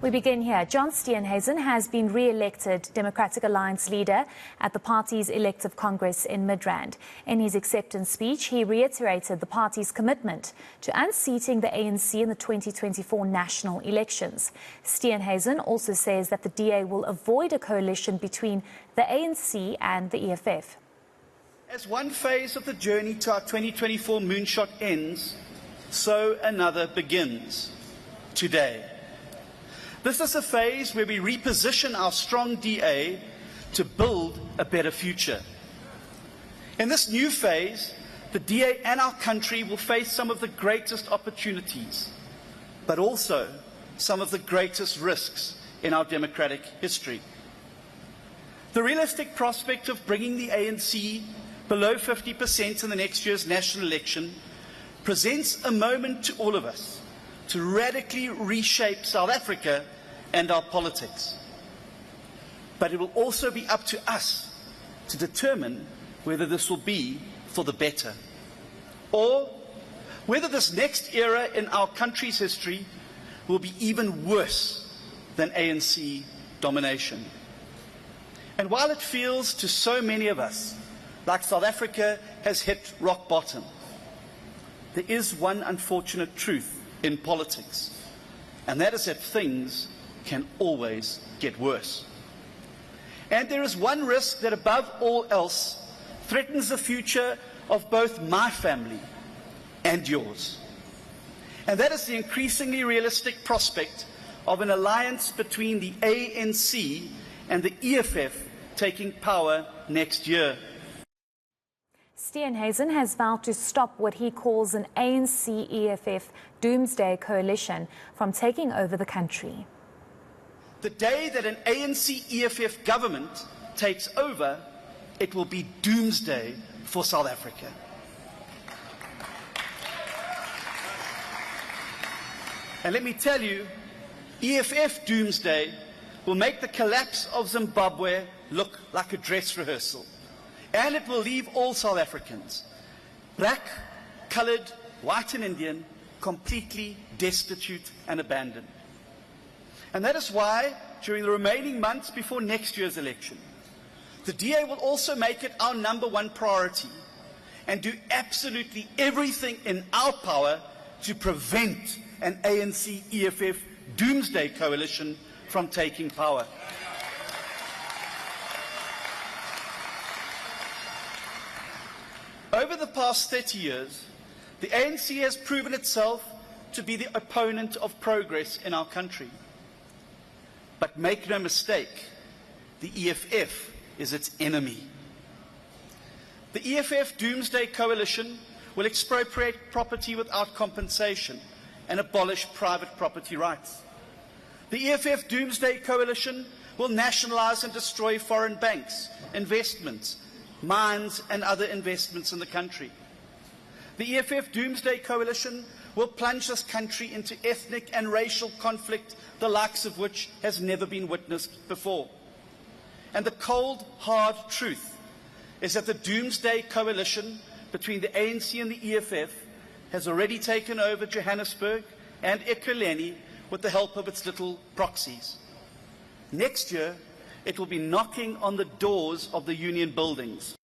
We begin here. John Steenhuisen has been re-elected Democratic Alliance leader at the party's elective Congress in Midrand. In his acceptance speech, he reiterated the party's commitment to unseating the ANC in the 2024 national elections. Steenhuisen also says that the DA will avoid a coalition between the ANC and the EFF. As one phase of the journey to our 2024 moonshot ends, so another begins today. This is a phase where we reposition our strong DA to build a better future. In this new phase, the DA and our country will face some of the greatest opportunities, but also some of the greatest risks in our democratic history. The realistic prospect of bringing the ANC below 50% in the next year's national election presents a moment to all of us to radically reshape South Africa and our politics. But it will also be up to us to determine whether this will be for the better, or whether this next era in our country's history will be even worse than ANC domination. And while it feels to so many of us like South Africa has hit rock bottom, there is one unfortunate truth in politics, and that is that things can always get worse. And there is one risk that above all else threatens the future of both my family and yours. And that is the increasingly realistic prospect of an alliance between the ANC and the EFF taking power next year. Steenhuisen has vowed to stop what he calls an ANC-EFF doomsday coalition from taking over the country. The day that an ANC-EFF government takes over, it will be doomsday for South Africa. And let me tell you, EFF doomsday will make the collapse of Zimbabwe look like a dress rehearsal. And it will leave all South Africans, black, coloured, white and Indian, completely destitute and abandoned. And that is why, during the remaining months before next year's election, the DA will also make it our #1 priority and do absolutely everything in our power to prevent an ANC-EFF doomsday coalition from taking power. Over the past 30 years, the ANC has proven itself to be the opponent of progress in our country. But make no mistake, the EFF is its enemy. The EFF Doomsday Coalition will expropriate property without compensation and abolish private property rights. The EFF Doomsday Coalition will nationalize and destroy foreign banks, investments, mines and other investments in the country. The EFF Doomsday Coalition will plunge this country into ethnic and racial conflict, the likes of which has never been witnessed before. And the cold, hard truth is that the Doomsday Coalition between the ANC and the EFF has already taken over Johannesburg and Ekurhuleni with the help of its little proxies. Next year, it will be knocking on the doors of the union buildings.